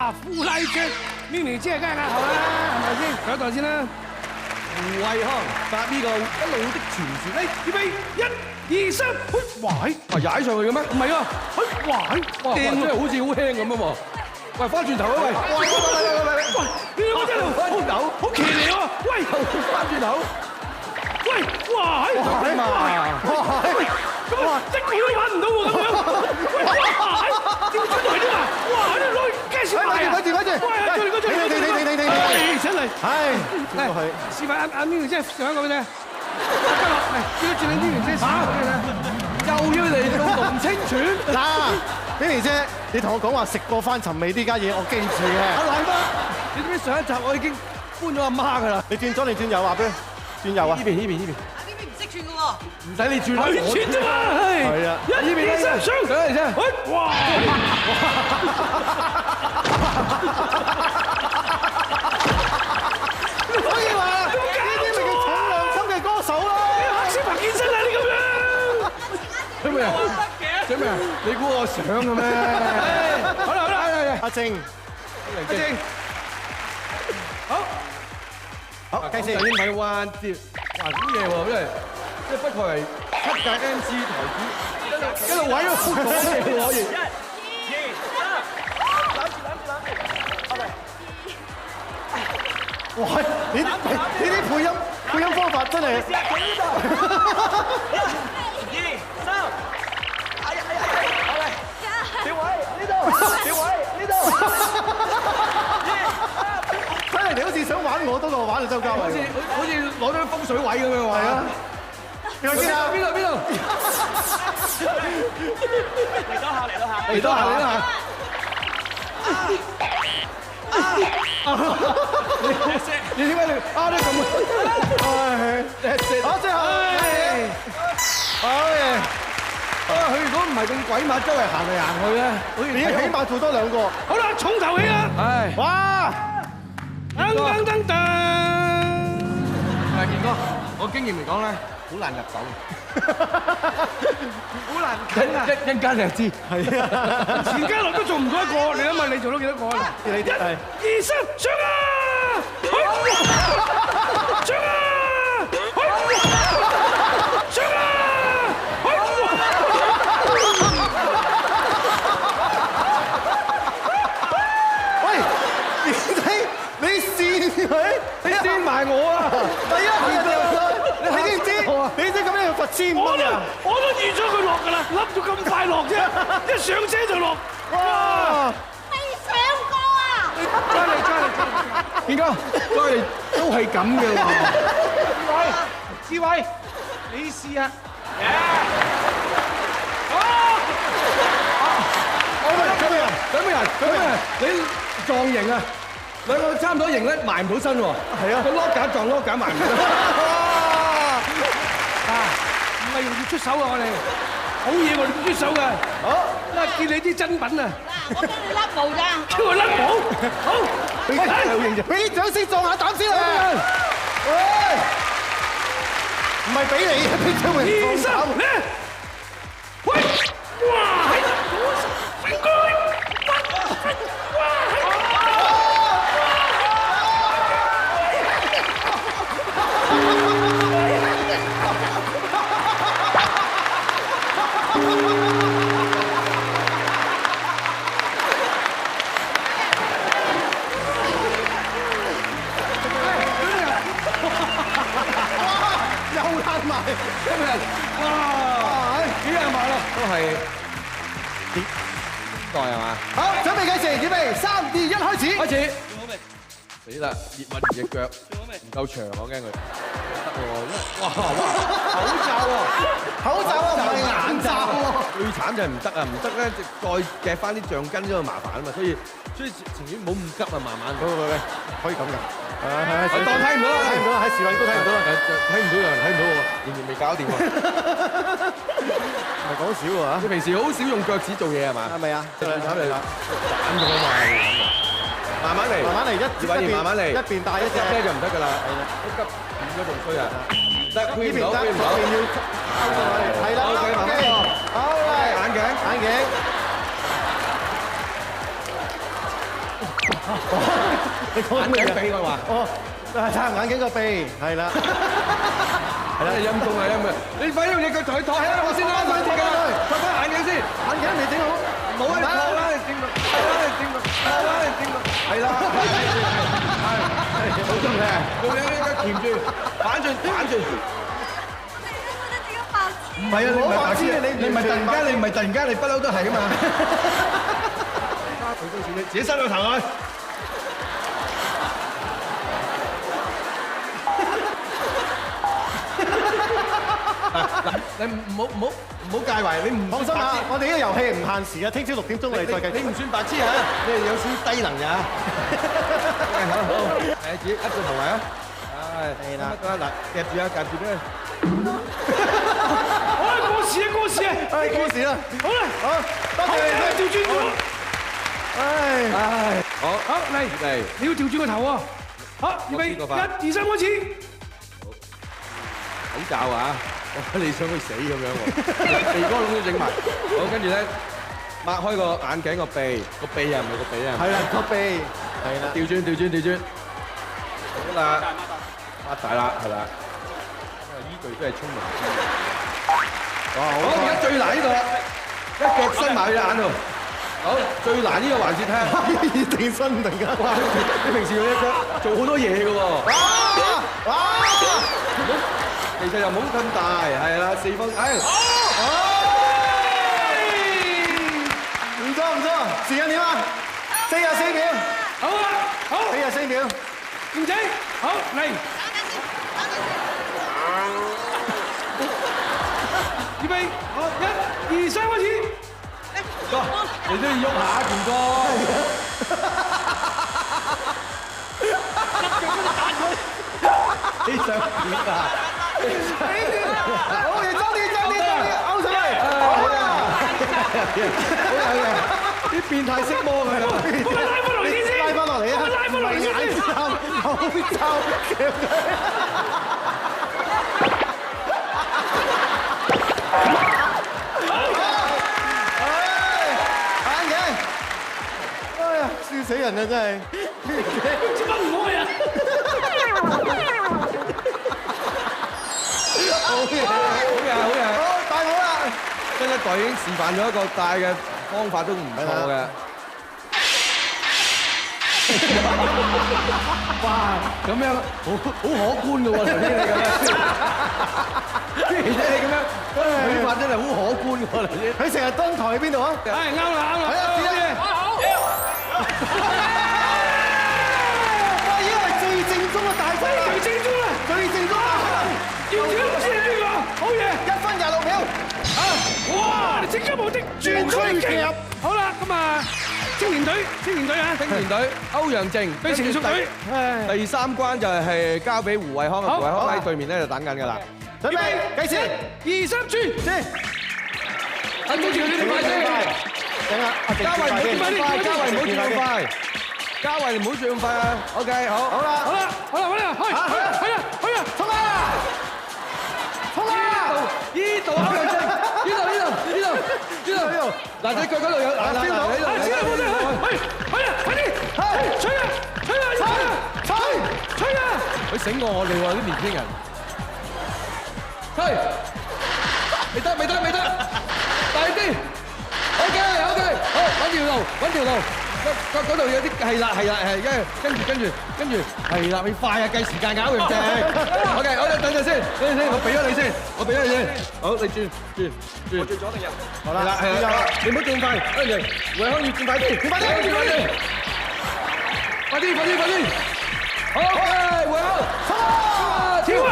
哇，呼拉張咪咪姐梗係壓後啦，係咪先？上一代先啦。胡慧康發呢個一路的傳説，預備1、2、3，哇！踩上去嘅咩？唔係啊，哇！哇！真係好似好輕咁啊喎！喂，翻轉頭啊喂！喂，你兩個真係好騎呢喎！喂，翻轉頭！喂，哇！哇！即佢都玩唔到喎咁樣！喂，哇！點出嚟添啊？哇！你攞雞屎牌啊！快啲！喂，上嚟！唉，嚟示範阿咪咪姐上一個俾你。得啦，嚟叫住你咪咪姐上一個俾你。又要嚟到龍清泉嗱，咪咪姐，你同我講話食過翻尋味呢家嘢，我記住嘅。阿奶媽，你知唔知上一集我已經搬咗阿媽㗎啦？你轉左定轉右話俾佢？轉右啊！呢邊。阿 B B 唔識轉嘅喎，唔使你轉啦，佢轉啫嘛，係啊1、2、3，上嚟先。哇！可以話呢啲咪叫重量級嘅歌手咯。黑小白健身啊！你咁樣，做咩啊？做咩啊？你估我想嘅咩？好啦，阿靜，阿正，好，計時。英文彎接，哇好嘢喎！即係不愧係7屆 MC 台主，一路位咗好講嘢喎可以。哇！你啲配音方法真係。睇嚟你好似想玩我多過玩周家好似攞咗風水位咁樣話。係啊。邊度？嚟多下。你點解你啊？你咁好，最後。好嘢！佢如果唔係咁鬼馬周圍行嚟行去咧，你起碼做多2個。好啦，重頭戲啦！唉，哇！噔！健哥，我經驗嚟講咧，好難入手，好難啃啊！一間你就知，係啊，錢嘉樂都做唔到一個，你諗下你做到幾多個啊？你係2、3，上啊！上啊！上啊！喂，你跣佢，你跣埋我啊！第一你知唔知？你知咁樣要罰1000蚊啊！我都預咗佢落㗎啦，諗住咁快落啫，一上車就落。哇！未上過啊！健哥，都係咁嘅喎。志偉，你試下。咁啊！你撞型啊！兩個差唔多型咧，埋唔到身喎。係啊，個攞架撞攞架埋唔到。唔係用出手啊！我哋好嘢喎，你唔出手㗎。好，見你啲真品啊！我幫你甩毛咋？叫我甩帽。好，俾啲掌聲撞下膽先啦！喂，唔係俾你，俾張榮2、3，嚟！喂！哇！係應該。都係代係嘛？好，準備計時，準備3、2、1，開始。開始。死啦！葉問隻腳唔夠長，我驚佢得喎。哇！口罩啊，唔係眼罩喎。最慘就係唔得啊！唔得咧，再夾翻啲橡筋都麻煩啊嘛，所以情願唔好咁急啊，慢慢。喂，可以咁㗎。係，當睇唔到啦，睇唔到啦，喺視頻都睇唔到啦，睇唔到有人睇唔到喎，仍然未搞掂喎。唔係講少喎嚇。你平時好少用腳趾做嘢係嘛？係咪啊？最慘嚟啦，玩咗嘛，慢慢嚟，慢慢嚟，慢慢嚟，一邊帶一隻，咧就唔得㗎啦，一急變咗仲衰啊！得，呢邊得，呢邊要溝過嚟，係啦，OK，好嚟，眼鏡。你講眼鏡鼻我話。哦，擦眼鏡個鼻，係啦。係啦，陰公啊陰啊！你快啲用隻腳同佢托起我先啦，快啲㗎！托翻眼鏡先，眼鏡未整好，冇啊！托啦，整落，係啦，整落，托啦，整落，係啦，係好中嘅，用你呢個鉗住，反轉，反轉。唔係啊，你唔係白痴，你唔係突然間，你唔係突然間，你不嬲都係㗎嘛。加佢多錢，你自己伸個頭去。嗱，你唔好介懷，你唔放心啊！我哋呢個遊戲唔限時嘅，聽朝6點鐘我哋再繼續。你唔算白痴啊，你係有少少低能㗎。好，誒自己一個頭圍啊，係啦，嗱夾住啊，夾住俾佢。好啦，過時啊，過時啊，係過時啦。好啦，好，多謝你調轉咗。好嚟，你要調轉個頭喎。好，預備，1、2、3，開始。口罩啊！你想佢死咁樣喎，鼻哥窿都整埋。好，跟住咧擘開個眼鏡個鼻，個鼻啊唔係個鼻啊。係啦，個鼻係啦，調轉調轉調轉。好啦，擘大啦，係啦。依隊都係聰明。哇！好，而家最難呢度啦，一腳伸埋佢眼度。好，最難呢個環節睇下。一定伸突然間。哇！你平時用一腳做好多嘢嘅喎。哇！其實又冇咁大，係啦，4分，唔錯唔錯，時間點啊？44秒，好啊，好44秒，健仔，好嚟，預備，好1、2、3，開始。哥，你都要喐下，健哥。你想點啊？好嘢，爭啲，勾上嚟，好嘢，啲變態色魔㗎啦！我咪拉翻落嚟先，拉翻落嚟啊！拉翻落嚟先，口罩夾眼鏡，哎呀，笑死人啊！真係，點解唔開啊？好嘢，好，戴好啦！新一代已經示範咗一個戴嘅方法都唔錯嘅。哇！咁樣好可觀嘅喎，頭先你咁樣，而且你咁樣舉法真係好可觀嘅喎，頭先。佢成日登台喺邊度啊？係啱啦，啱啦，哇！依個係最正宗嘅大分啦，最正宗啦，最正宗大分，要唔要先呢個？好嘢！1分26秒。哇！你即刻無敵轉區夾。好啦，咁啊，青年隊啊，青年隊歐陽靖對成熟隊。第3關就係交俾胡慧康，胡慧康喺對面咧就等緊㗎啦。準備計時，2、3，轉先。睇住佢點快先。等下，嘉慧唔好轉咁快，嘉慧唔好轉咁快，嘉慧唔好轉咁快啊。OK，好。好啦，去啊！衝啊！衝啊！呢度歐陽靖，呢度。嗱，隻腳嗰度有，嗱，快啲，吹啊！佢醒過我哋喎，啲年輕人。吹，未得，大啲。OK，好，揾條路。嗰度有啲係啦，跟住，係啦，你快啊，計時間搞佢啫。OK，好，等陣先，我俾咗你先。好，你轉。我轉左定右？好啦，係啦，你唔好轉快，跟住胡慧康要轉快啲，快啲。好，胡慧康，跳啊！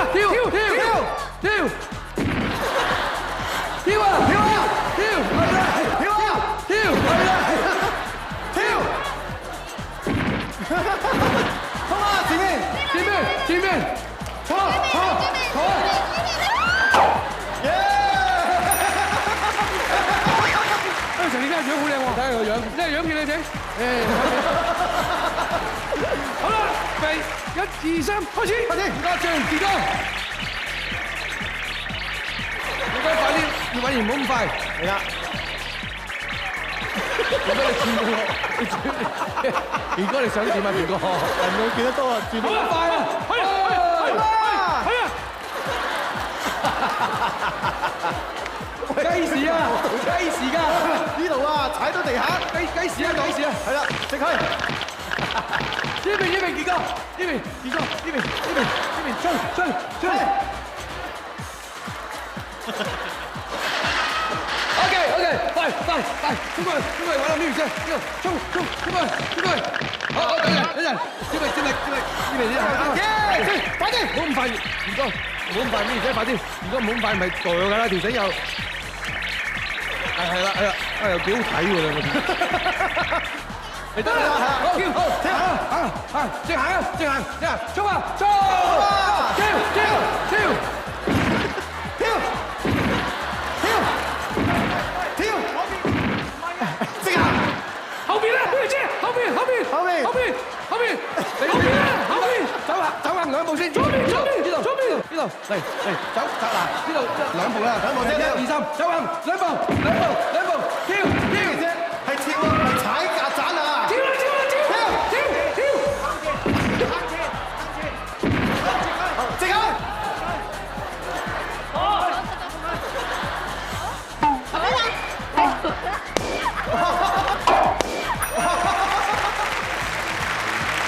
衝啊！前面，坐！耶！阿成，你今日樣好靚喎，睇下個樣，呢個樣片你整。好啦，1、2、3，開始。而家轉，健哥，快啲，要揾完唔好咁快。嚟啦！如果你轉到如果你想點啊，邊個？人會見得多啊，轉到快啊！去啊！去啊！計時啊！計時㗎！呢度啊，踩到地下，計時啊！計時啊！係啦，直去。呢邊，傑哥，呢邊，出！OK，快，衝過嚟，玩到呢邊先，呢度，衝過嚟，好，等陣，呢邊，快啲，唔好咁快，唔該，唔好咁快，呢邊先快啲，如果唔好咁快，咪墮㗎啦，條繩又，係啦，又幾好睇喎兩個。你得啦，好，直行，衝啊，跳！後邊啦，邊隻？後邊，走行兩步先，左邊，呢度，嚟，走嗱，呢度兩步啦，1、2、3，走行兩步，跳，係跳啊！